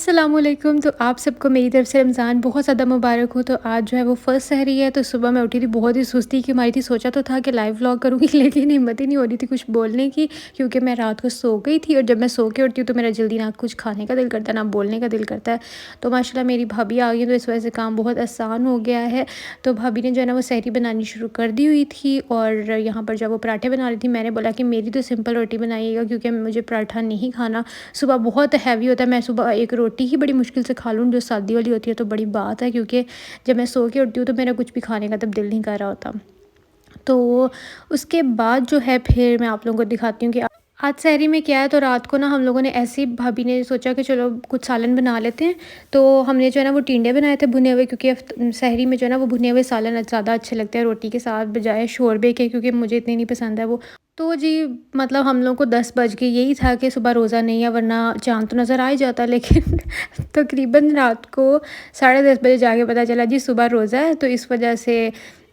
अस्सलामुअलैकुम। तो आप सबको मेरी तरफ से रमज़ान बहुत ज़्यादा मुबारक हो। तो आज जो है वो फ़र्स्ट सहरी है, तो सुबह मैं उठी थी बहुत ही सुस्ती की मारी थी। सोचा तो था कि लाइव व्लॉग करूँगी लेकिन हिम्मत ही नहीं हो रही थी कुछ बोलने की, क्योंकि मैं रात को सो गई थी और जब मैं सो के उठती हूँ तो मेरा जल्दी ना कुछ खाने का दिल करता है ना बोलने का दिल करता है। तो माशाल्लाह मेरी भाभी आ गई तो इस वजह से काम बहुत आसान हो गया है। तो भाभी ने जो है ना वो सहरी बनानी शुरू कर दी हुई थी और यहाँ पर जब वो पराठे बना रही थी मैंने बोला कि मेरी तो सिंपल रोटी बनाइएगा, क्योंकि मुझे पराठा नहीं खाना। सुबह बहुत हैवी होता है, मैं सुबह एक रोटी ही बड़ी मुश्किल से खा लूँ जो सादी वाली होती है तो बड़ी बात है, क्योंकि जब मैं सो के उठती हूँ तो मेरा कुछ भी खाने का तब दिल नहीं कर रहा होता। तो उसके बाद जो है फिर मैं आप लोगों को दिखाती हूँ कि आज सहरी में क्या है। तो रात को ना हम लोगों ने ऐसे ही भाभी ने सोचा कि चलो कुछ सालन बना लेते हैं। तो हमने जो है ना वो टिंडे बनाए थे भुने हुए, क्योंकि सहरी में जो है ना वो भुने हुए सालन ज़्यादा अच्छे लगते हैं रोटी के साथ बजाय शोरबे के, क्योंकि मुझे इतने नहीं पसंद है वो। तो जी मतलब हम लोग को 10 बज गए, यही था कि सुबह रोज़ा नहीं है वरना चाँद तो नज़र आ ही जाता, लेकिन तकरीबन रात को 10:30 बजे जाके पता चला जी सुबह रोज़ा है। तो इस वजह से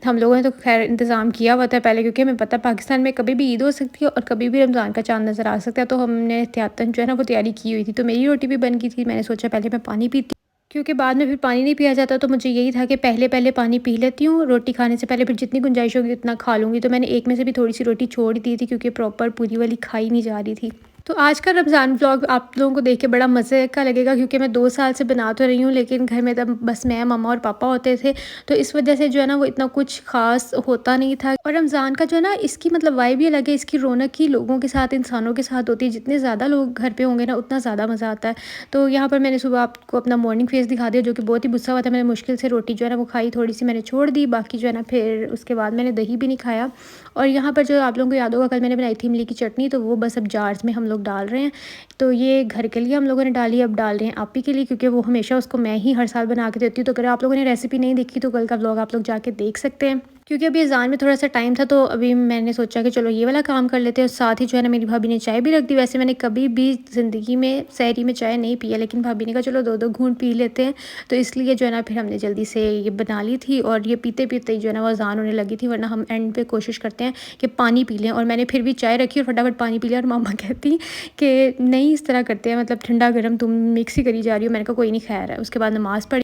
हम लोगों ने तो खैर इंतज़ाम किया हुआ था पहले, क्योंकि हमें पता है पाकिस्तान में कभी भी ईद हो सकती है और कभी भी रमज़ान का चाँद नज़र आ सकता है। तो हमने एहतियातन जो है ना वो तैयारी की हुई थी। तो मेरी रोटी भी बन गई थी, मैंने सोचा पहले मैं पानी पीती, क्योंकि बाद में फिर पानी नहीं पिया जाता। तो मुझे यही था कि पहले पानी पी लेती हूँ रोटी खाने से पहले, फिर जितनी गुंजाइश होगी उतना खा लूँगी। तो मैंने एक में से भी थोड़ी सी रोटी छोड़ दी थी, क्योंकि प्रॉपर पूरी वाली खाई नहीं जा रही थी। तो आज का रमज़ान व्लॉग आप लोगों को देख के बड़ा मज़े का लगेगा, क्योंकि मैं 2 साल से बना तो रही हूँ लेकिन घर में तब बस मैं, मम्मा और पापा होते थे। तो इस वजह से जो है ना वो इतना कुछ ख़ास होता नहीं था। और रमज़ान का जो है ना इसकी मतलब वाइब ही अलग है, इसकी रौनक ही लोगों के साथ, इंसानों के साथ होती है। जितने ज़्यादा लोग घर पे होंगे ना उतना ज़्यादा मज़ा आता है। तो यहाँ पर मैंने सुबह आपको अपना मॉर्निंग फेस दिखा दिया, जो कि बहुत ही गुस्सा हुआ था। मैंने मुश्किल से रोटी जो है ना वो खाई, थोड़ी सी मैंने छोड़ दी, बाकी जो है ना फिर उसके बाद मैंने दही भी नहीं खाया। और यहाँ पर जो आप लोगों को याद होगा कल मैंने बनाई थी इमली की चटनी, तो वो बस अब जार्स में हम लोग डाल रहे हैं। तो ये घर के लिए हम लोगों ने डाली, अब डाल रहे हैं आपी के लिए, क्योंकि वो हमेशा उसको मैं ही हर साल बना के देती हूँ। तो अगर आप लोगों ने रेसिपी नहीं देखी तो कल का व्लॉग आप लोग जाके देख सकते हैं, क्योंकि अभी अज़ान में थोड़ा सा टाइम था। तो अभी मैंने सोचा कि चलो ये वाला काम कर लेते हैं। और साथ ही जो है ना मेरी भाभी ने चाय भी रख दी। वैसे मैंने कभी भी ज़िंदगी में सहरी में चाय नहीं पिया, लेकिन भाभी ने कहा चलो 2-2 घूंट पी लेते हैं। तो इसलिए जो है ना फिर हमने जल्दी से ये बना ली थी, और ये पीते पीते ही जो है ना वो अज़ान होने लगी थी। वरना हम एंड पे कोशिश करते हैं कि पानी पी लें, और मैंने फिर भी चाय रखी और फटाफट पानी पी लिया। और मामा कहती कि नहीं इस तरह करते हैं, मतलब ठंडा गर्म तुम मिक्स ही करी जा रही हो। मैंने कहा कोई नहीं, खैर है। उसके बाद नमाज़ पढ़ी।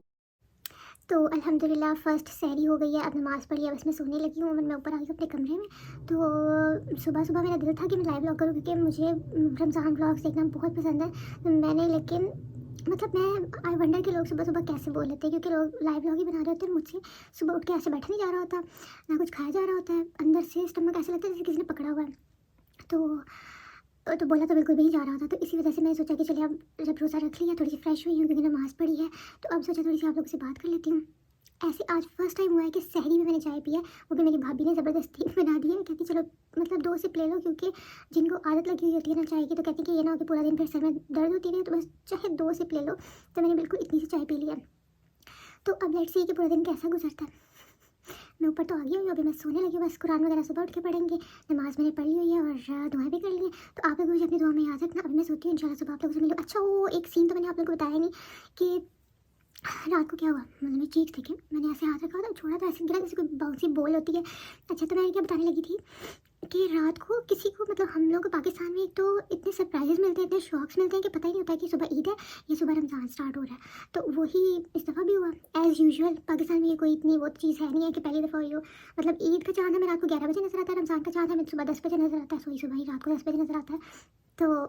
तो अल्हम्दुलिल्लाह फ़र्स्ट सहरी हो गई है, अब नमाज़ पढ़ी है, बस मैं सोने लगी हूँ। मैं ऊपर आ गई अपने कमरे में। तो सुबह सुबह मेरा दिल था कि मैं लाइव व्लॉग करूँ, क्योंकि मुझे रमज़ान व्लॉग्स देखना बहुत पसंद है। तो मैंने लेकिन मतलब मैं आई वंडर कि लोग सुबह सुबह कैसे बोल लेते हैं, क्योंकि लोग लाइव व्लॉग ही बना रहे होते हैं। मुझसे सुबह उठ के ऐसे बैठा नहीं जा रहा होता, ना कुछ खाया जा रहा होता है, अंदर से स्टमक ऐसे लगता है जैसे किसी ने पकड़ा हुआ है। तो बोला तो बिल्कुल भी नहीं जा रहा था। तो इसी वजह से मैंने सोचा कि चलिए अब जब रोज़ा रख लिया, थोड़ी सी फ्रेश हुई हूँ क्योंकि नमाज़ पढ़ी है, तो अब सोचा थोड़ी सी आप लोगों से बात कर लेती हूँ। ऐसे आज फर्स्ट टाइम हुआ है कि सहरी में मैंने चाय पी है, वो भी मेरी भाभी ने ज़बरदस्ती बना दी है। कहती चलो मतलब 2 सिप ले लो, क्योंकि जिनको आदत लगी हुई होती है ना चाय की, तो कहती कि ये ना हो कि पूरा दिन फिर सर में दर्द होती रहे, तो बस चाहे 2 सिप ले लो। तो मैंने बिल्कुल इतनी सी चाय पी ली है। तो अब लेट्स सी कि पूरा दिन कैसा गुजरता है। मैं ऊपर तो आ गई हूँ, अभी मैं सोने लगी हूँ। बस कुरान वगैरह सुबह उठ के पढ़ेंगे, नमाज़ मैंने पढ़ी हुई है और दुआएं भी कर ली है। तो आप लोग मुझे अपनी दुआ में याद रखना। अभी मैं सोती हूँ इंशाल्लाह सुबह आप लोगों से मिलूँ। अच्छा वो एक सीन तो मैंने आप लोगों को बताया नहीं कि रात को क्या हुआ। मतलब मेरी चीख थी कि मैंने ऐसे हाथ रखा था, छोड़ा तो ऐसे गिरा जैसे कोई बाउंसी बॉल होती है। अच्छा तो मैं क्या बताने लगी थी कि रात को किसी को मतलब हम लोग को पाकिस्तान में एक तो इतने सरप्राइजेस मिलते हैं, इतने शॉक्स मिलते हैं कि पता ही नहीं होता है कि सुबह ईद है या सुबह रमज़ान स्टार्ट हो रहा है। तो वही इस दफ़ा भी हुआ एज़ यूजुअल। पाकिस्तान में ये कोई इतनी वो चीज़ है नहीं है कि पहली दफ़ा हुई हो। मतलब ईद का चाँद हमें रात को 11 बजे नजर आता है, रमज़ान का चाँद हमें सुबह 10 बजे नजर आता है, सॉरी सुबह ही रात को 10 बजे नजर आता है। तो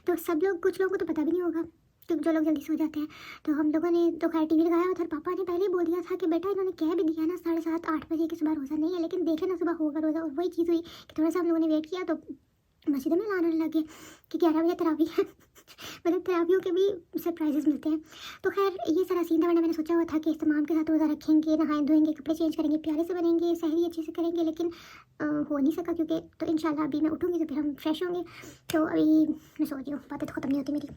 तो सब लोग, कुछ लोगों को तो पता भी नहीं होगा, तो जो लोग जल्दी सो जाते हैं। तो हम लोगों ने तो खैर टीवी लगाया उधर, पापा ने पहले ही बोल दिया था कि बेटा इन्होंने कह भी दिया ना 7:30-8 बजे की सुबह रोज़ा नहीं है, लेकिन देखे ना सुबह होगा रोज़ा। और वही चीज़ हुई कि थोड़ा सा हम लोगों ने वेट किया तो मस्जिद में लाने लगे कि 11 बजे तरावी है। मतलब तरावियों के भी सरप्राइजेस मिलते हैं। तो खैर ये सारा सीन था, वरना मैंने सोचा हुआ था कि इस्तेमाल के साथ रोज़ा रखेंगे, नहाए धोएंगे, कपड़े चेंज करेंगे, प्यारे से बनेंगे, सहरी अच्छे से करेंगे, लेकिन हो नहीं सका। क्योंकि तो इंशाल्लाह अभी मैं उठूँगी तो फिर हम फ्रेश होंगे। तो अभी मैं सो रही हूँ, बातें तो ख़त्म नहीं होती मेरी।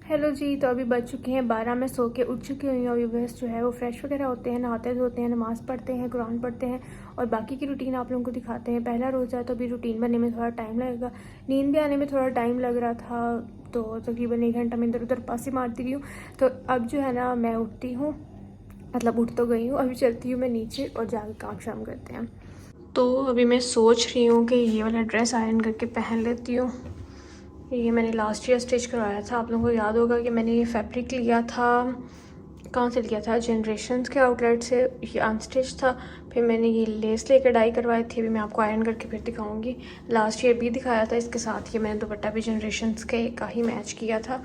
हेलो जी, तो अभी बज चुके हैं 12, मैं सो के उठ चुकी हुई हूँ। अभी बस जो है वो फ्रेश वगैरह होते हैं, नहाते धोते हैं, नमाज़ पढ़ते हैं, कुरान पढ़ते हैं और बाकी की रूटीन आप लोगों को दिखाते हैं। पहला रोज़ा है तो अभी रूटीन बनने में थोड़ा टाइम लगेगा, नींद भी आने में थोड़ा टाइम लग रहा था, तो तकरीबन 1 घंटा मैं इधर उधर पासे मारती रही हूँ। तो अब जो है ना मैं उठती हूँ, मतलब उठ तो गई हूँ, अभी चलती हूँ मैं नीचे और जाकर काम शाम करते हैं। तो अभी मैं सोच रही हूँ कि ये वाला ड्रेस आयरन करके पहन लेती हूँ। ये मैंने लास्ट ईयर स्टिच करवाया था। आप लोगों को याद होगा कि मैंने ये फैब्रिक लिया था, कहाँ से लिया था, जनरेशंस के आउटलेट से। ये अनस्टिच था। फिर मैंने ये लेस लेकर डाई करवाई थी। अभी मैं आपको आयरन करके फिर दिखाऊंगी। लास्ट ईयर भी दिखाया था। इसके साथ ये मैंने दुपट्टा भी जनरेशंस के का ही मैच किया था।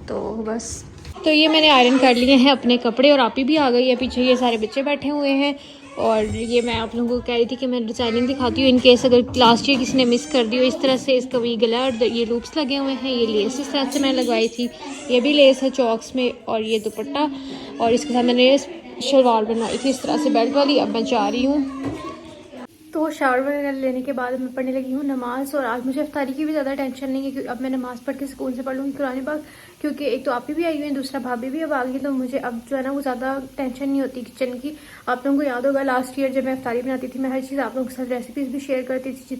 तो बस, तो ये मैंने आयरन कर लिए हैं अपने कपड़े, और आप ही भी आ गई है पीछे। ये सारे बच्चे बैठे हुए हैं, और ये मैं आप लोगों को कह रही थी कि मैं डिज़ाइनिंग दिखाती हूँ इन केस अगर लास्ट ईयर किसी ने मिस कर दी हो। इस तरह से इसका भी गला और ये लूप्स लगे हुए हैं। ये लेस इस तरह से मैंने लगवाई थी, ये भी लेस है चौक्स में, और ये दुपट्टा, और इसके साथ मैंने शलवार बनवाई थी इस तरह से बेल्ट वाली। अब मैं जा रही हूँ। तो शावर वगैरह लेने के बाद मैं पढ़ने लगी हूँ नमाज़, और आज मुझे इफ्तारी की भी ज़्यादा टेंशन नहीं है क्योंकि अब मैं नमाज़ पढ़ के सुकून से पढ़ लूँगी कुरान पाक। क्योंकि एक तो आप ही भी आई हुई हैं, दूसरा भाभी भी अब आ गई, तो मुझे अब जो है ना वो ज़्यादा टेंशन नहीं होती किचन की। आप लोगों को याद होगा लास्ट ईयर जब मैं इफ्तारी बनाती थी, मैं हर चीज़ आप लोगों के साथ रेसिपीज़ भी शेयर करती थी,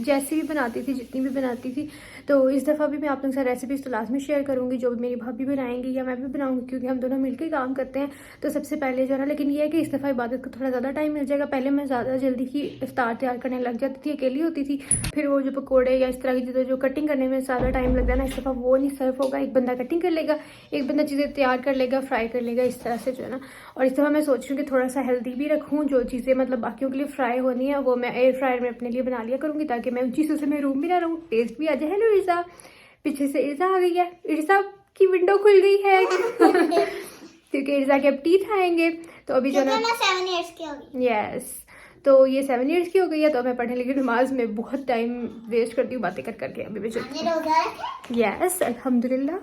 जैसी भी बनाती थी, जितनी भी बनाती थी। तो इस दफ़ा भी मैं आप लोगों के साथ रेसिपीज़ तो लाजमी शेयर करूँगी, जो भी मेरी भाभी बनाएंगी या मैं भी बनाऊँगी, क्योंकि हम दोनों मिलकर काम करते हैं। तो सबसे पहले जो है ना, लेकिन ये है कि इस दफ़ा इबादत को थोड़ा ज़्यादा टाइम मिल जाएगा। पहले मैं ज़्यादा जल्दी ही इफ्तार तैयार करने लग जाती थी, अकेली होती थी। फिर वो जो पकोड़े या इस तरह की चीज़ें जो कटिंग करने में ज़्यादा टाइम लगता है ना, इस दफ़ा वो नहीं सर्व होगा। एक बंदा कटिंग कर लेगा, एक बंदा चीज़ें तैयार कर लेगा, फ्राई कर लेगा, इस तरह से जो है ना। और इस दफ़ा मैं सोच रही हूँ कि थोड़ा सा हेल्दी भी रखूँ। जो चीज़ें मतलब बाकियों के लिए फ्राई होनी है वो मैं एयर फ्रायर में अपने लिए बना लिया करूँगी, ताकि मैं उन चीज़ों से महरूम भी ना रहूँ, टेस्ट भी आ जाए। हेलो इर्जा, पीछे से इर्जा आ गई है। इर्जा की विंडो खुल गई है क्योंकि इर्जा के अब टीथ आएंगे। तो अभी जो ना 7 इयर्स की होगी। यस, तो ये 7 इयर्स की हो गई है। तो मैं पढ़ने लगी नमाज में बहुत टाइम वेस्ट करती हूँ बातें कर करके। अभी भी चलती, यस अल्हम्दुलिल्लाह।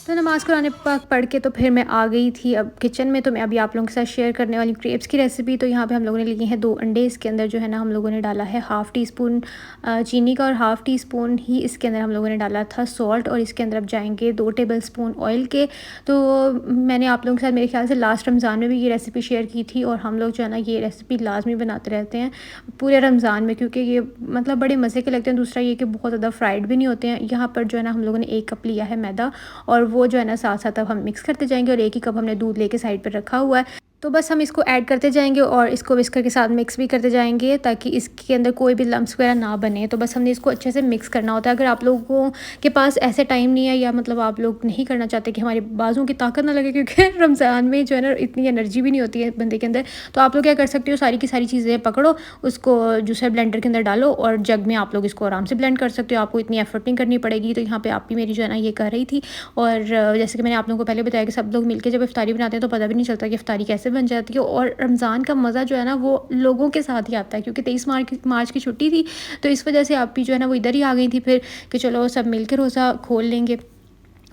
तो नमाज़ कुरान पाक पढ़ के तो फिर मैं आ गई थी अब किचन में। तो मैं अभी आप लोगों के साथ शेयर करने वाली क्रेप्स की रेसिपी। तो यहाँ पे हम लोगों ने लिए हैं 2 अंडे। इसके अंदर जो है ना हम लोगों ने डाला है हाफ़ टी स्पून चीनी का, और हाफ़ टी स्पून ही इसके अंदर हम लोगों ने डाला था सॉल्ट, और इसके अंदर अब जाएंगे 2 टेबल स्पून ऑयल के। तो मैंने आप लोगों के साथ मेरे ख्याल से लास्ट रमज़ान में भी ये रेसिपी शेयर की थी, और हम लोग जो है ना ये रेसिपी लाजमी बनाते रहते हैं पूरे रमज़ान में, क्योंकि ये मतलब बड़े मज़े के लगते हैं। दूसरा ये कि बहुत ज़्यादा फ्राइड भी नहीं होते हैं। यहाँ पर जो है ना हम लोगों ने 1 कप लिया है मैदा, और वो जो है ना साथ साथ अब हम मिक्स करते जाएंगे। और 1 ही कप हमने दूध लेके साइड पर रखा हुआ है। तो बस हम इसको ऐड करते जाएंगे और इसको विस्कर के साथ मिक्स भी करते जाएंगे, ताकि इसके अंदर कोई भी लम्स वगैरह ना बने। तो बस हमने इसको अच्छे से मिक्स करना होता है। अगर आप लोगों के पास ऐसे टाइम नहीं है, या मतलब आप लोग नहीं करना चाहते कि हमारे बाजू की ताकत ना लगे, क्योंकि रमज़ान में जो है ना इतनी एनर्जी भी नहीं होती है बंदे के अंदर, तो आप लोग क्या कर सकते हो, सारी की सारी चीज़ें पकड़ो, उसको जूसर ब्लेंडर के अंदर डालो, और जग में आप लोग इसको आराम से ब्लेंड कर सकते हो। आपको इतनी एफर्ट नहीं करनी पड़ेगी। तो यहाँ पर आप भी मेरी जो है ना ये कर रही थी। और जैसे कि मैंने आप लोगों को पहले बताया कि सब लोग मिलकर जब इफ्तारी बनाते हैं तो पता भी नहीं चलता कि इफ्तारी कैसे बन जाती है। और रमज़ान का मज़ा जो है ना वो लोगों के साथ ही आता है, क्योंकि 23 मार्च की छुट्टी थी, तो इस वजह से आप भी जो है ना वो इधर ही आ गई थी फिर, कि चलो सब मिलकर रोज़ा खोल लेंगे।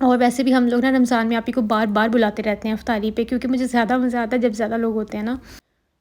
और वैसे भी हम लोग ना रमज़ान में आप ही को बार बार बुलाते रहते हैं इफ्तारी पे, क्योंकि मुझे ज़्यादा मज़ा आता है जब ज़्यादा लोग होते हैं ना।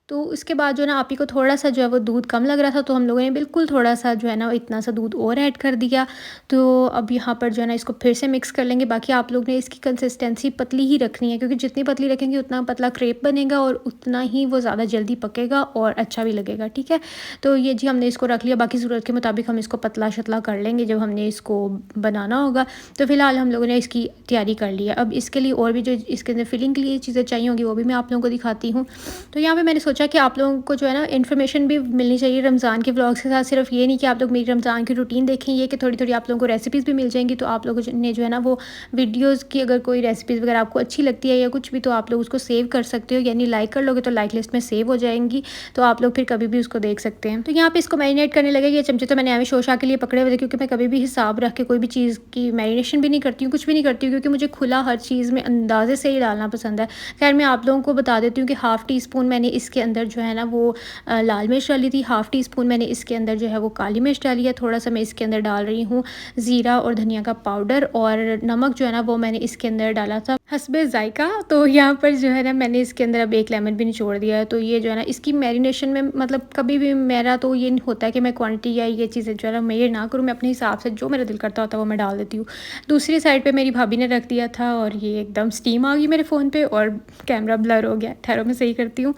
तो उसके बाद जो है ना आप ही को थोड़ा सा जो है वो दूध कम लग रहा था, तो हम लोगों ने बिल्कुल थोड़ा सा जो है ना इतना सा दूध और ऐड कर दिया। तो अब यहाँ पर जो है ना इसको फिर से मिक्स कर लेंगे। बाकी आप लोग ने इसकी कंसिस्टेंसी पतली ही रखनी है, क्योंकि जितनी पतली रखेंगे उतना पतला क्रेप बनेगा, और उतना ही वो ज़्यादा जल्दी पकेगा और अच्छा भी लगेगा। ठीक है, तो ये जी हमने इसको रख लिया। बाकी ज़रूरत के मुताबिक हम इसको पतला शतला कर लेंगे जब हमने इसको बनाना होगा। तो फ़िलहाल हम लोगों ने इसकी तैयारी कर ली है। अब इसके लिए और भी जो इसके अंदर फिलिंग के लिए चीज़ें चाहिए होंगी वो भी मैं आप लोगों को दिखाती हूँ। तो यहाँ पर मैंने सोचा कि आप लोगों को जो है ना इन्फॉर्मेशन भी मिलनी चाहिए रमज़ान के व्लॉग्स के साथ। सिर्फ ये नहीं कि आप लोग मेरी रमज़ान की रूटीन देखें, ये कि थोड़ी थोड़ी आप लोगों को रेसिपीज़ भी मिल जाएंगी। तो आप लोगों ने जो है ना वो वीडियोस की अगर कोई रेसिपीज़ वगैरह आपको अच्छी लगती है या कुछ भी, तो आप लोग उसको सेव कर सकते हो, यानी लाइक कर लोगे तो लाइक लिस्ट में सेव हो जाएंगी, तो आप लोग फिर कभी भी उसको देख सकते हैं। तो यहाँ पे इसको मैरिनेट करने लगे। ये चमचे तो मैंने हमें शोशा के लिए पकड़े हुए थे, क्योंकि मैं कभी भी हिसाब रख के कोई भी चीज़ की मैरिनेशन भी नहीं करती हूँ, कुछ भी नहीं करती हूँ, क्योंकि मुझे खुला हर चीज़ में अंदाजे से ही डालना पसंद है। खैर मैं आप लोगों को बता देती हूँ कि हाफ़ टी स्पून मैंने इसके अंदर जो है ना वो लाल मिर्च डाली थी, हाफ़ टी स्पून मैंने इसके अंदर जो है वो काली मिर्च डाली है, थोड़ा सा मैं इसके अंदर डाल रही हूँ ज़ीरा और धनिया का पाउडर, और नमक जो है ना वो मैंने इसके अंदर डाला था हस्बे ज़ायका। तो यहाँ पर जो है ना मैंने इसके अंदर अब 1 लेमन भी निचोड़ दिया है। तो ये जो है ना इसकी मैरिनेशन में मतलब कभी भी मेरा तो ये नहीं होता है कि मैं क्वांटिटी या ये चीज़ें जो है ना मेजर ना करूँ, मैं अपने हिसाब से जो मेरा दिल करता होता है वो मैं डाल देती हूँ। दूसरी साइड पर मेरी भाभी ने रख दिया था, और ये एकदम स्टीम आ गई मेरे फ़ोन पर और कैमरा ब्लर हो गया। ठहरो मैं सही करती हूँ।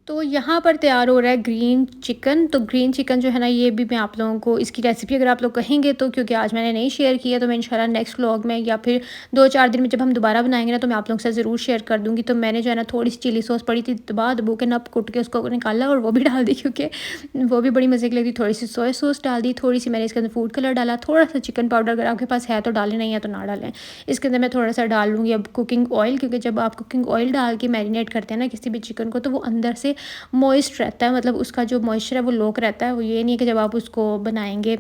तो यहाँ पर तैयार हो रहा है ग्रीन चिकन। तो ग्रीन चिकन जो है ना, ये भी मैं आप लोगों को इसकी रेसिपी अगर आप लोग कहेंगे तो, क्योंकि आज मैंने नहीं शेयर किया, तो मैं इंशाल्लाह नेक्स्ट व्लॉग में या फिर 2-4 दिन में जब हम दोबारा बनाएंगे ना, तो मैं आप लोगों से ज़रूर शेयर कर दूँगी। तो मैंने जो है ना थोड़ी सी चिली सॉस पड़ी थी, दबा दबो के नप कुट के उसको निकाला और वो भी डाल दी, क्योंकि वो भी बड़ी मज़े की लगती। थोड़ी सी सोया सॉस डाल दी, थोड़ी सी मैंने इसके अंदर फूड कलर डाला, थोड़ा सा चिकन पाउडर अगर आपके पास है तो डालें, नहीं है तो ना डालें। इसके अंदर मैं थोड़ा सा डाल लूँगी अब कुकिंग ऑयल, क्योंकि जब आप कुकिंग ऑयल डाल के मैरिनेट करते हैं ना किसी भी चिकन को, तो वो अंदर से मॉइस्ट रहता है, मतलब उसका जो मॉइस्चर है वो लॉक रहता है। वो ये नहीं है कि जब आप उसको बनाएंगे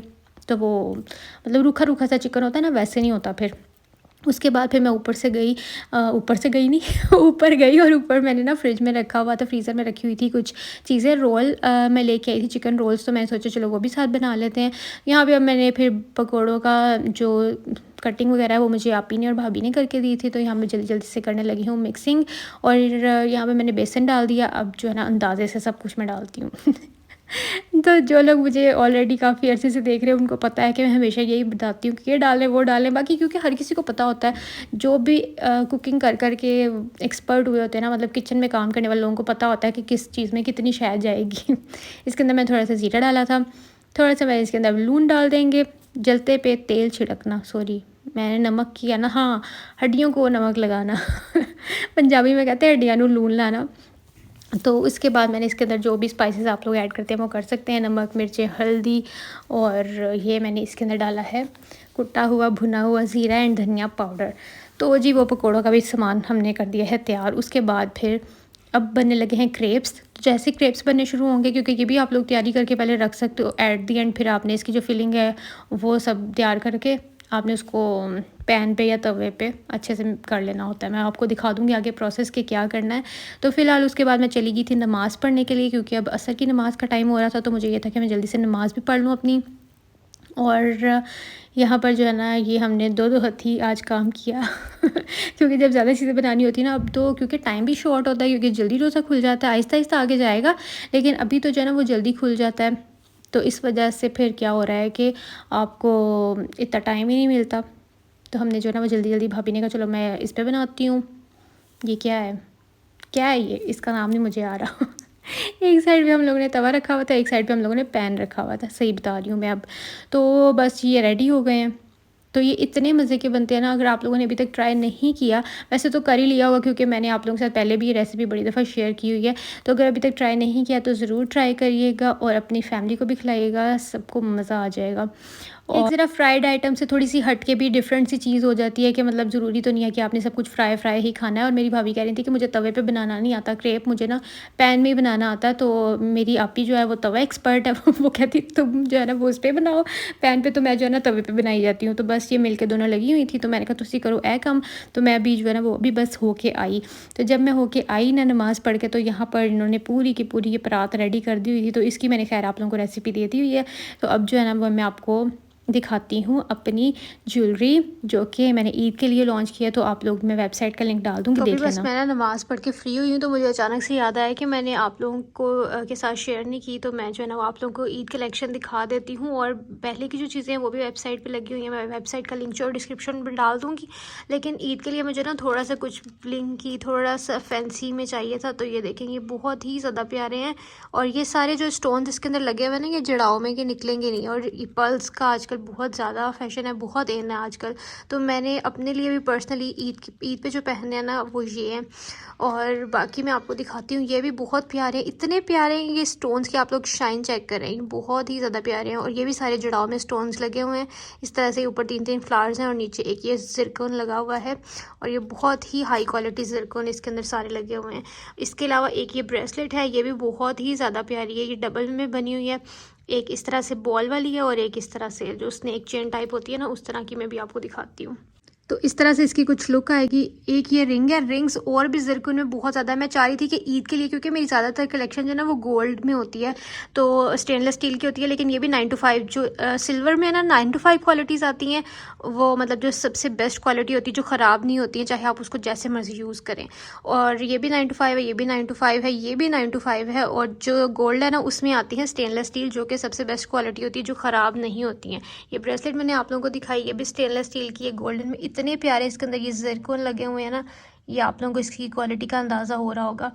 तो वो मतलब रूखा रूखा सा चिकन होता है ना, वैसे नहीं होता। फिर उसके बाद फिर मैं ऊपर से गई नहीं ऊपर गई, और ऊपर मैंने ना फ्रिज में रखा हुआ था, फ्रीज़र में रखी हुई थी कुछ चीज़ें। रोल मैं लेके आई थी, चिकन रोल्स, तो मैंने सोचा चलो वो भी साथ बना लेते हैं। यहाँ पे अब मैंने फिर पकौड़ों का जो कटिंग वगैरह है वो मुझे आपी ने और भाभी ने करके दी थी, तो यहाँ मैं जल्दी जल्दी से करने लगी हूँ मिक्सिंग। और यहाँ पे मैंने बेसन डाल दिया। अब जो है ना अंदाज़े से सब कुछ मैं डालती हूँ तो जो लोग मुझे ऑलरेडी काफ़ी अरसे से देख रहे हैं उनको पता है कि मैं हमेशा यही बताती हूँ कि ये डालें वो डालें। बाकी क्योंकि हर किसी को पता होता है, जो भी कुकिंग कर के एक्सपर्ट हुए होते हैं ना, मतलब किचन में काम करने वाले लोगों को पता होता है कि किस चीज़ में कितनी शहद जाएगी इसके अंदर मैं थोड़ा सा ज़ीरा डाला था, थोड़ा सा मैं इसके अंदर लून डाल देंगे। जलते पे तेल छिड़कना, सॉरी मैंने नमक किया ना, हाँ हड्डियों को नमक लगाना पंजाबी में कहते हैं हड्डियाँ नू लून लाना। तो उसके बाद मैंने इसके अंदर जो भी स्पाइसेस आप लोग ऐड करते हैं वो कर सकते हैं, नमक, मिर्चें, हल्दी, और ये मैंने इसके अंदर डाला है कुटा हुआ भुना हुआ ज़ीरा एंड धनिया पाउडर। तो जी वो पकौड़ों का भी सामान हमने कर दिया है तैयार। उसके बाद फिर अब बनने लगे हैं क्रेप्स। तो जैसे क्रेप्स बनने शुरू होंगे, क्योंकि ये भी आप लोग तैयारी करके पहले रख सकते हो, एट दी एंड फिर आपने इसकी जो फिलिंग है वो सब तैयार करके आपने उसको पैन पे या तवे पे अच्छे से कर लेना होता है। मैं आपको दिखा दूँगी आगे प्रोसेस के क्या करना है। तो फ़िलहाल उसके बाद मैं चली गई थी नमाज़ पढ़ने के लिए, क्योंकि अब असर की नमाज़ का टाइम हो रहा था, तो मुझे ये था कि मैं जल्दी से नमाज़ भी पढ़ लूँ अपनी। और यहाँ पर जो है ना, ये हमने दो हथी आज काम किया क्योंकि जब ज़्यादा चीज़ें बनानी होती है ना, अब तो क्योंकि टाइम भी शॉर्ट होता है, क्योंकि जल्दी रोज़ा खुल जाता है, आहिस्ता आहिस्ता आगे जाएगा, लेकिन अभी तो जो है ना वो जल्दी खुल जाता है। तो इस वजह से फिर क्या हो रहा है कि आपको इतना टाइम ही नहीं मिलता। तो हमने जो है ना वो जल्दी जल्दी, भाभी ने कहा चलो मैं इस पे बनाती हूँ। ये क्या है ये, इसका नाम नहीं मुझे आ रहा एक साइड पे हम लोगों ने तवा रखा हुआ था, एक साइड पे हम लोगों ने पैन रखा हुआ था, सही बता रही हूँ मैं अब। तो बस ये रेडी हो गए हैं। तो ये इतने मज़े के बनते हैं ना, अगर आप लोगों ने अभी तक ट्राई नहीं किया, वैसे तो कर ही लिया होगा क्योंकि मैंने आप लोगों के साथ पहले भी ये रेसिपी बड़ी दफ़ा शेयर की हुई है। तो अगर अभी तक ट्राई नहीं किया तो ज़रूर ट्राई करिएगा और अपनी फैमिली को भी खिलाइएगा, सबको मज़ा आ जाएगा। एक ज़रा फ्राइड आइटम से थोड़ी सी हट के भी डिफरेंट सी चीज़ हो जाती है कि मतलब ज़रूरी तो नहीं है कि आपने सब कुछ फ्राई ही खाना है। और मेरी भाभी कह रही थी कि मुझे तवे पे बनाना नहीं आता क्रेप, मुझे ना पैन में ही बनाना आता है। तो मेरी आपी जो है वो तवा एक्सपर्ट है वो कहती तुम जो है ना वो उस पर बनाओ पैन पे, तो मैं जो है ना तवे पे बनाई जाती हूँ। तो बस ये मिलके दोनों लगी हुई थी, तो मैंने कहा तुसी करो ए कम। तो मैं अभी जो है ना वो अभी बस होके आई। तो जब मैं होके आई ना नमाज़ पढ़ के, तो यहाँ पर इन्होंने पूरी की पूरी ये परात रेडी कर दी हुई थी। तो इसकी मैंने खैर आप लोगों को रेसिपी दे दी हुई है। तो अब जो है ना वो मैं आपको दिखाती हूँ अपनी ज्वेलरी, जो कि मैंने ईद के लिए लॉन्च किया। तो आप लोग, मैं वेबसाइट का लिंक डाल दूँगी, देख लेना। बस मैं ना नमाज़ पढ़ के फ्री हुई हूँ, तो मुझे अचानक से याद आया कि मैंने आप लोगों को के साथ शेयर नहीं की। तो मैं जो है ना आप लोगों को ईद कलेक्शन दिखा देती हूँ, और पहले की जो चीज़ें हैं वो भी वेबसाइट पर लगी हुई हैं। मैं वेबसाइट का लिंक जो डिस्क्रिप्शन में डाल दूँगी। लेकिन ईद के लिए मुझे ना थोड़ा सा कुछ ब्लिंक की, थोड़ा सा फैंसी में चाहिए था। तो ये देखेंगे बहुत ही ज़्यादा प्यारे हैं, और ये सारे जो स्टोन इसके अंदर लगे हुए हैं ना, ये जड़ाओं में के निकलेंगे नहीं। और ये पर्ल्स का आजकल बहुत ज़्यादा फैशन है, बहुत इन है आजकल। तो मैंने अपने लिए भी पर्सनली ईद पे जो पहने हैं ना वो ये हैं। और बाकी मैं आपको दिखाती हूँ, ये भी बहुत प्यारे हैं, इतने प्यारे हैं ये स्टोन्स के, आप लोग शाइन चेक करें, बहुत ही ज़्यादा प्यारे हैं। और ये भी सारे जड़ाव में स्टोन्स लगे हुए हैं इस तरह से, ऊपर 3-3 फ्लावर्स हैं और नीचे एक ये ज़िरकॉन लगा हुआ है। और ये बहुत ही हाई क्वालिटी ज़िरकॉन इसके अंदर सारे लगे हुए हैं। इसके अलावा एक ये ब्रेसलेट है, ये भी बहुत ही ज़्यादा प्यारी है, ये डबल में बनी हुई है। एक इस तरह से बॉल वाली है और एक इस तरह से जो स्नेक चेन टाइप होती है ना, उस तरह की मैं भी आपको दिखाती हूँ। तो इस तरह से इसकी कुछ लुक आएगी। एक ये रिंग है, रिंग्स और भी ज़िरकॉन में बहुत ज़्यादा मैं चाह रही थी कि ईद के लिए, क्योंकि मेरी ज़्यादातर कलेक्शन जो है ना वो गोल्ड में होती है, तो स्टेनलेस स्टील की होती है। लेकिन ये भी 9 to 5 जो सिल्वर में है ना 9 to 5 क्वालिटीज़ आती हैं, वो मतलब जो सबसे बेस्ट क्वालिटी होती है, जो ख़राब नहीं होती है, चाहे आप उसको जैसे मर्जी यूज़ करें। और ये भी 9 to 5 है, ये भी 9 to 5 है, ये भी 9 to 5 है। और जो गोल्ड है ना उसमें आती है स्टेनलेस स्टील, जो कि सबसे बेस्ट क्वालिटी होती है, जो ख़राब नहीं होती हैं। ये ब्रेसलेट मैंने आप लोगों को दिखाई, ये भी स्टेनलेस स्टील की है, गोल्डन में, इतने प्यारे इसके अंदर ये ज़िरकॉन लगे हुए हैं ना, ये आप लोगों को इसकी क्वालिटी का अंदाज़ा हो रहा होगा।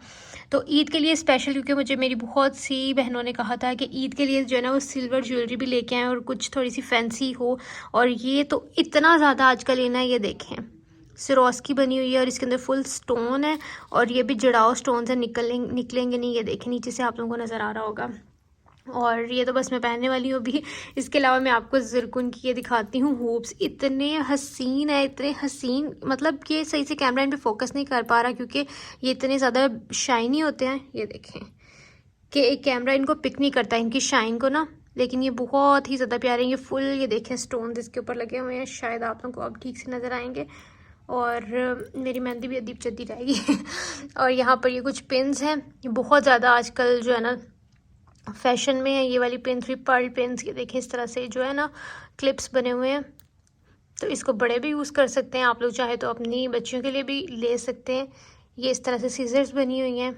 तो ईद के लिए स्पेशल, क्योंकि मुझे मेरी बहुत सी बहनों ने कहा था कि ईद के लिए जो है ना वो सिल्वर ज्वेलरी भी लेके आएँ और कुछ थोड़ी सी फैंसी हो। और ये तो इतना ज़्यादा आजकल लेना है, ये देखें सिरोस की बनी हुई है और इसके अंदर फुल स्टोन है और ये भी जड़ाओ स्टोन से निकलेंगे नहीं। ये देखें नीचे से आप लोगों को नज़र आ रहा होगा। और ये तो बस मैं पहनने वाली हूँ अभी। इसके अलावा मैं आपको ज़िरकुन की ये दिखाती हूँ हुप्स। इतने हसीन है, इतने हसीन, मतलब कि सही से कैमरा इन पे फोकस नहीं कर पा रहा क्योंकि ये इतने ज़्यादा शाइनी होते हैं। ये देखें कि एक कैमरा इनको पिक नहीं करता इनकी शाइन को ना, लेकिन ये बहुत ही ज़्यादा प्यारे हैं। ये फुल, ये देखें स्टोन इसके ऊपर लगे हुए हैं, शायद आप लोगों को अब ठीक से नज़र आएंगे। और मेरी मेहंदी भी अदीब चद्दी रहेगी और यहाँ पर ये कुछ पिन्स हैं, ये बहुत ज़्यादा आजकल जो है ना फैशन में है। ये वाली पिन 3 पर्ल पिन्स, ये देखें इस तरह से जो है ना क्लिप्स बने हुए हैं। तो इसको बड़े भी यूज़ कर सकते हैं आप लोग, चाहे तो अपनी बच्चियों के लिए भी ले सकते हैं। ये इस तरह से सीजर्स बनी हुई हैं।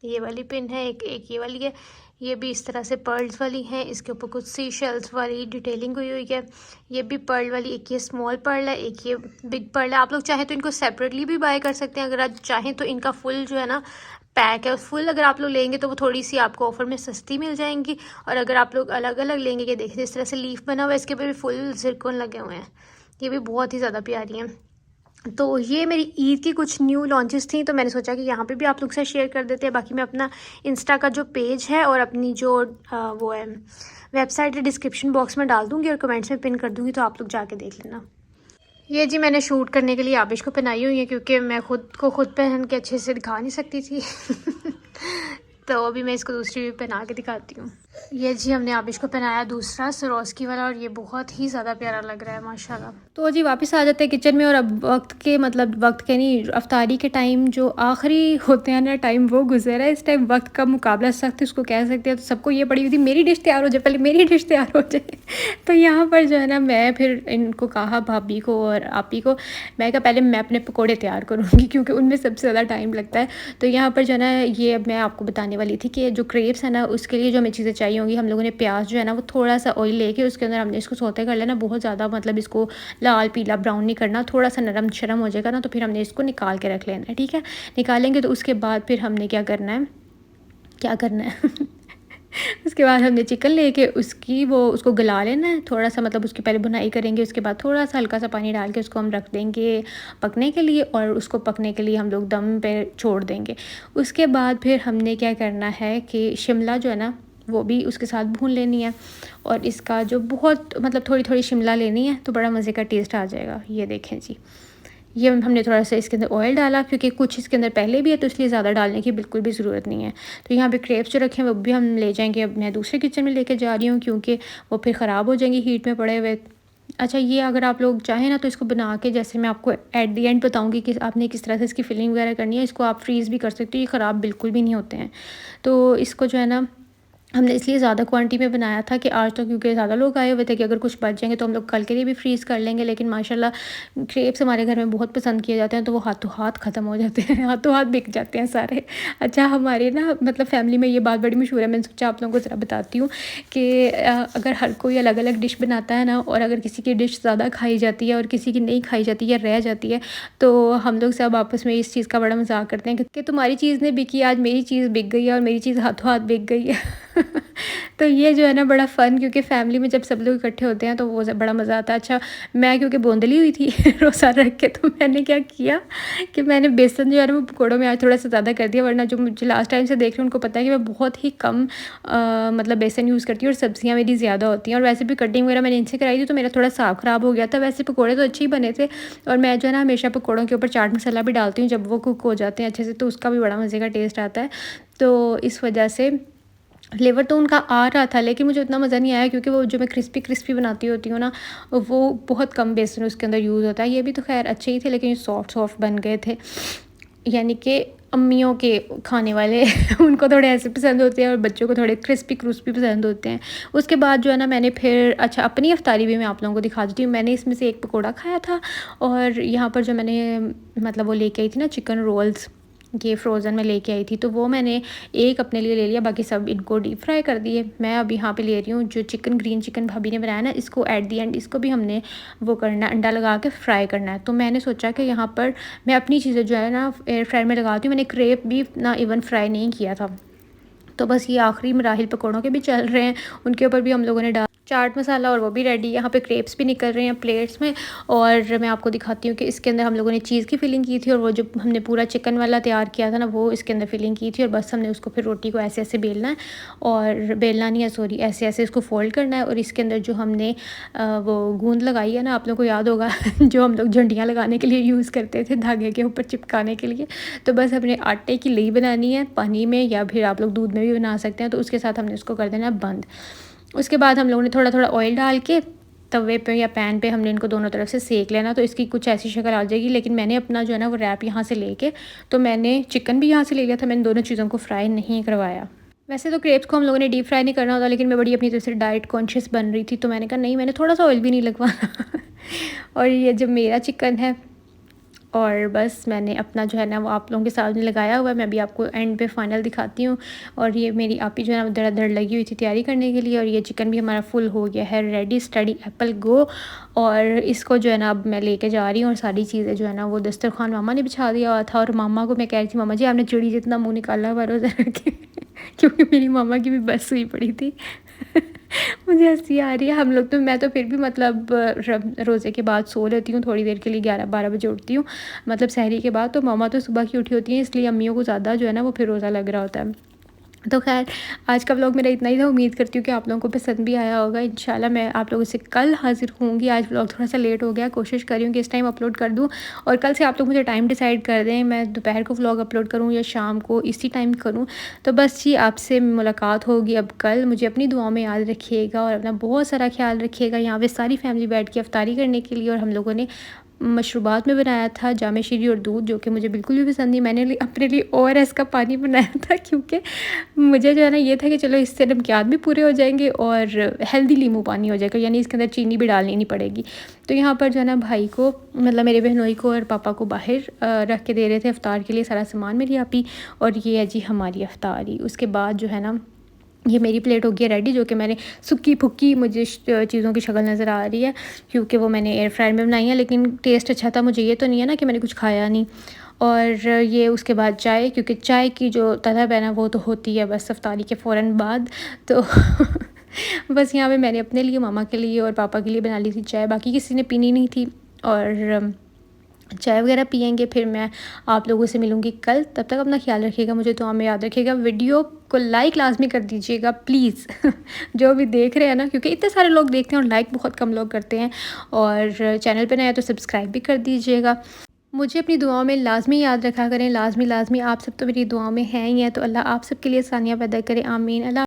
ये वाली पिन है, एक ये वाली है। ये भी इस तरह से पर्ल्स वाली हैं, इसके ऊपर कुछ सी शेल्स वाली डिटेलिंग हुई हुई है। ये भी पर्ल वाली, एक ये स्मॉल पर्ल है, एक ये बिग पर्ल है। आप लोग चाहे तो इनको सेपरेटली भी बाय कर सकते हैं, अगर आप चाहें तो इनका फुल जो है ना पैक है, फुल अगर आप लोग लेंगे तो वो थोड़ी सी आपको ऑफर में सस्ती मिल जाएंगी। और अगर आप लोग अलग अलग लेंगे, कि देखिए इस तरह से लीफ बना हुआ है, इसके ऊपर भी फुल ज़िरकॉन लगे हुए हैं। ये भी बहुत ही ज़्यादा प्यारी हैं। तो ये मेरी ईद की कुछ न्यू लॉन्चेस थी, तो मैंने सोचा कि यहाँ पे भी आप लोग से शेयर कर देते हैं। बाकी मैं अपना इंस्टा का जो पेज है और अपनी जो वो है वेबसाइट है डिस्क्रिप्शन बॉक्स में डाल दूँगी और कमेंट्स में पिन कर दूँगी, तो आप लोग जाके देख लेना। ये जी मैंने शूट करने के लिए आबिश को पहनाई हुई है क्योंकि मैं खुद को खुद पहन के अच्छे से दिखा नहीं सकती थी तो अभी मैं इसको दूसरी भी पहना के दिखाती हूँ। ये जी हमने आबिश को पहनाया दूसरा सरोस्की वाला और ये बहुत ही ज़्यादा प्यारा लग रहा है माशाल्लाह। तो जी वापस आ जाते हैं किचन में और अब वक्त के नहीं, अफ्तारी के टाइम जो आखिरी होते हैं ना टाइम, वो गुजरा है। इस टाइम वक्त का मुकाबला सख्त उसको कह सकते हैं। तो सबको ये पड़ी हुई थी मेरी डिश तैयार हो जाए, पहले मेरी डिश तैयार हो जाए तो यहाँ पर जो है ना मैं फिर इनको कहा, भाभी को और आपी को, मैं कहा पहले मैं अपने पकौड़े तैयार करूँगी क्योंकि उनमें सबसे ज़्यादा टाइम लगता है। तो यहाँ पर जो है ना ये अब मैं आपको बताने वाली थी कि जो क्रेप्स है ना उसके लिए जो हमें चीज़ें चाहिए होंगी, हम लोगों ने प्याज जो है ना वो थोड़ा सा ऑयल लेके उसके अंदर हमने इसको सौते कर लेना। बहुत ज़्यादा मतलब इसको लाल पीला ब्राउन नहीं करना, थोड़ा सा नरम शरम हो जाएगा ना तो फिर हमने इसको निकाल के रख लेना है। ठीक है, निकालेंगे तो उसके बाद फिर हमने क्या करना है उसके बाद हमने चिकन लेके उसको गला लेना है थोड़ा सा, मतलब उसकी पहले बुनाई करेंगे, उसके बाद थोड़ा सा हल्का सा पानी डाल के उसको हम रख देंगे पकने के लिए और उसको पकने के लिए हम लोग दम पे छोड़ देंगे। उसके बाद फिर हमने क्या करना है कि शिमला जो है ना वो भी उसके साथ भून लेनी है और इसका जो बहुत मतलब थोड़ी थोड़ी शिमला लेनी है तो बड़ा मज़े का टेस्ट आ जाएगा। ये देखें जी, ये हमने थोड़ा सा इसके अंदर ऑयल डाला क्योंकि कुछ इसके अंदर पहले भी है तो इसलिए ज़्यादा डालने की बिल्कुल भी ज़रूरत नहीं है। तो यहाँ पे क्रेप्स जो रखे हैं वो भी हम ले जाएंगे, अब मैं दूसरे किचन में लेके जा रही हूँ क्योंकि वो फिर ख़राब हो जाएंगी हीट में पड़े हुए। अच्छा, ये अगर आप लोग चाहें ना तो इसको बना के, जैसे मैं आपको एट दी एंड बताऊँगी कि आपने किस तरह से इसकी फिलिंग वगैरह करनी है, इसको आप फ्रीज़ भी कर सकते हो, ये ख़राब बिल्कुल भी नहीं होते हैं। तो इसको जो है ना हमने इसलिए ज़्यादा क्वांटिटी में बनाया था कि आज तो क्योंकि ज़्यादा लोग आए हुए थे कि अगर कुछ बच जाएंगे तो हम लोग कल के लिए भी फ्रीज़ कर लेंगे। लेकिन माशाल्लाह क्रेप्स हमारे घर में बहुत पसंद किए जाते हैं तो वो हाथों हाथ ख़त्म हो जाते हैं, हाथों हाथ बिक जाते हैं सारे। अच्छा, हमारे ना मतलब फैमिली में ये बात बड़ी मशहूर है, मैंने सोचा आप लोगों को ज़रा बताती हूँ कि अगर हर कोई अलग अलग डिश बनाता है ना और अगर किसी की डिश ज़्यादा खाई जाती है और किसी की नहीं खाई जाती या रह जाती है तो हम लोग सब आपस में इस चीज़ का बड़ा मजाक करते हैं कि तुम्हारी चीज़ ने बिकी, आज मेरी चीज़ बिक गई है और मेरी चीज़ हाथों हाथ बिक गई है तो ये जो है ना बड़ा फ़न, क्योंकि फैमिली में जब सब लोग इकट्ठे होते हैं तो वो बड़ा मज़ा आता है। अच्छा, मैं क्योंकि बोंदली हुई थी रोज़ा रख के, तो मैंने क्या किया कि मैंने बेसन जो है ना वो पकौड़ों में आज थोड़ा सा ज़्यादा कर दिया, वरना जो मुझे लास्ट टाइम से देख रही हूँ उनको पता है कि मैं बहुत ही कम मतलब बेसन यूज़ करती हूँ और सब्ज़ियाँ मेरी ज़्यादा होती हैं। और वैसे भी कटिंग वगैरह मैंने इनसे कराई थी तो मेरा थोड़ा साग ख़राब हो गया था। वैसे पकौड़े तो अच्छे ही बने थे और मैं जो है ना हमेशा पकौड़ों के ऊपर चाट मसाला भी डालती हूँ जब वो कुक हो जाते हैं अच्छे से, तो उसका भी बड़ा मज़े का टेस्ट आता है। तो इस वजह से फ्लेवर तो उनका आ रहा था लेकिन मुझे उतना मज़ा नहीं आया क्योंकि वो जो मैं क्रिस्पी बनाती होती हूँ ना वो बहुत कम बेसन उसके अंदर यूज़ होता है। ये भी तो खैर अच्छे ही थे लेकिन सॉफ्ट बन गए थे, यानी कि अम्मियों के खाने वाले उनको थोड़े ऐसे पसंद होते हैं और बच्चों को थोड़े क्रिस्पी पसंद होते हैं। उसके बाद जो है ना मैंने फिर अच्छा अपनी अफ्तारी भी मैं आप लोगों को दिखा देती हूँ। मैंने इसमें से एक पकौड़ा खाया था और यहाँ पर जो मैंने मतलब वो लेके आई थी ना चिकन रोल्स, ये फ्रोज़न में लेके आई थी, तो वो मैंने एक अपने लिए ले लिया, बाकी सब इनको डीप फ्राई कर दिए। मैं अब यहाँ पे ले रही हूँ जो ग्रीन चिकन भाभी ने बनाया ना, इसको एट द एंड इसको भी हमने वो करना है, अंडा लगा के फ्राई करना है। तो मैंने सोचा कि यहाँ पर मैं अपनी चीज़ें जो है ना एयर फ्रायर में लगाती हूँ। मैंने क्रेप भी ना इवन फ्राई नहीं किया था। तो बस ये आखिरी मराहिल पकौड़ों के भी चल रहे हैं, उनके ऊपर भी हम लोगों ने चाट मसाला और वो भी रेडी। यहाँ पे क्रेप्स भी निकल रहे हैं प्लेट्स में। और मैं आपको दिखाती हूँ कि इसके अंदर हम लोगों ने चीज़ की फिलिंग की थी, और वो जो हमने पूरा चिकन वाला तैयार किया था ना, वो इसके अंदर फिलिंग की थी। और बस हमने उसको फिर रोटी को ऐसे ऐसे बेलना है, और बेलना नहीं है सॉरी, ऐसे ऐसे इसको फोल्ड करना है। और इसके अंदर जो हमने वो गूंद लगाई है ना, आप लोगों को याद होगा जो हम लोग झंडियाँ लगाने के लिए यूज़ करते थे धागे के ऊपर चिपकाने के लिए, तो बस हमने आटे की लई बनानी है पानी में, या फिर आप लोग दूध में भी बना सकते हैं। तो उसके साथ हमने उसको कर देना है बंद। उसके बाद हम लोगों ने थोड़ा थोड़ा ऑयल डाल के तवे पे या पैन पे हमने इनको दोनों तरफ से सेक लेना, तो इसकी कुछ ऐसी शक्ल आ जाएगी। लेकिन मैंने अपना जो है ना वो रैप यहाँ से लेके, तो मैंने चिकन भी यहाँ से ले लिया था, मैंने दोनों चीज़ों को फ्राई नहीं करवाया। वैसे तो क्रेप्स को हम लोगों ने डीप फ्राई नहीं करना होता, लेकिन मैं बड़ी अपनी तरफ से डाइट कॉन्शियस बन रही थी, तो मैंने कहा नहीं, मैंने थोड़ा सा ऑयल भी नहीं लगवाना और ये जो मेरा चिकन है, और बस मैंने अपना जो है ना वो आप लोगों के सामने लगाया हुआ है। मैं अभी आपको एंड पे फाइनल दिखाती हूँ। और ये मेरी आपी जो है ना धड़ लगी हुई थी तैयारी करने के लिए, और ये चिकन भी हमारा फुल हो गया है रेडी, स्टडी एप्पल गो। और इसको जो है ना अब मैं लेके जा रही हूँ, और सारी चीज़ें जो है ना वो दस्तरखान मामा ने बिछा दिया हुआ था। और मामा को मैं कह रही थी, मामा जी आपने चिड़ी जितना मुँह निकाला हुआ रोज़ा रख के क्योंकि मेरी मामा की भी बस हुई पड़ी थी मुझे हंसी आ रही है। हम लोग तो, मैं तो फिर भी मतलब रोज़े के बाद सो लेती हूँ थोड़ी देर के लिए, 11-12 बजे उठती हूँ, मतलब सहरी के बाद। तो मामा तो सुबह की उठी होती हैं, इसलिए अम्मियों को ज़्यादा जो है ना वो फिर रोज़ा लग रहा होता है। तो खैर आज का व्लॉग मेरा इतना ही था। उम्मीद करती हूँ कि आप लोगों को पसंद भी आया होगा। इंशाल्लाह मैं आप लोगों से कल हाज़िर होंगी। आज व्लॉग थोड़ा सा लेट हो गया, कोशिश कर रही हूँ कि इस टाइम अपलोड कर दूँ। और कल से आप लोग मुझे टाइम डिसाइड कर दें, मैं दोपहर को व्लॉग अपलोड करूँ या शाम को इसी टाइम करूँ। तो बस जी, आपसे मुलाकात होगी अब कल। मुझे अपनी दुआओं में याद रखिएगा और अपना बहुत सारा ख्याल रखिएगा। यहाँ पे सारी फैमिली बैठ के इफ्तारी करने के लिए, और हम लोगों ने मशरूबात में बनाया था जामे शीरी और दूध, जो कि मुझे बिल्कुल भी पसंद नहीं। मैंने अपने लिए ORS का पानी बनाया था, क्योंकि मुझे जो है ना ये था कि चलो इससे नमकियात भी पूरे हो जाएंगे और हेल्दी नींबू पानी हो जाएगा, यानी इसके अंदर चीनी भी डालनी नहीं पड़ेगी। तो यहाँ पर जो है ना भाई को, मतलब मेरे बहनोई को और पापा को बाहर रख के दे रहे थे इफ्तार के लिए सारा सामान मेरी आपी। और ये है जी हमारी इफ्तारी। उसके बाद जो है ना ये मेरी प्लेट हो गई है रेडी, जो कि मैंने सुक्की फुक्की मुझे चीज़ों की शक्ल नज़र आ रही है, क्योंकि वो मैंने एयर फ्रायर में बनाई है। लेकिन टेस्ट अच्छा था, मुझे ये तो नहीं है ना कि मैंने कुछ खाया नहीं। और ये उसके बाद चाय, क्योंकि चाय की जो तलब है ना वो तो होती है बस इफ्तारी के फ़ौरन बाद। तो बस यहाँ पे मैंने अपने लिए, मामा के लिए और पापा के लिए बना ली थी चाय, बाकी किसी ने पीनी नहीं थी। और चाय वगैरह पियेंगे, फिर मैं आप लोगों से मिलूँगी कल। तब तक अपना ख्याल रखिएगा, मुझे दुआ में याद रखिएगा। वीडियो को लाइक लाजमी कर दीजिएगा प्लीज़ जो भी देख रहे हैं ना, क्योंकि इतने सारे लोग देखते हैं और लाइक बहुत कम लोग करते हैं। और चैनल पे नया है तो सब्सक्राइब भी कर दीजिएगा। मुझे अपनी दुआओं में लाजमी याद रखा करें, लाजमी लाजमी। आप सब तो मेरी दुआओं में हैं ही हैं, तो अल्लाह आप सब के लिए आसानियाँ पैदा करे, आमीन। अल्लाह।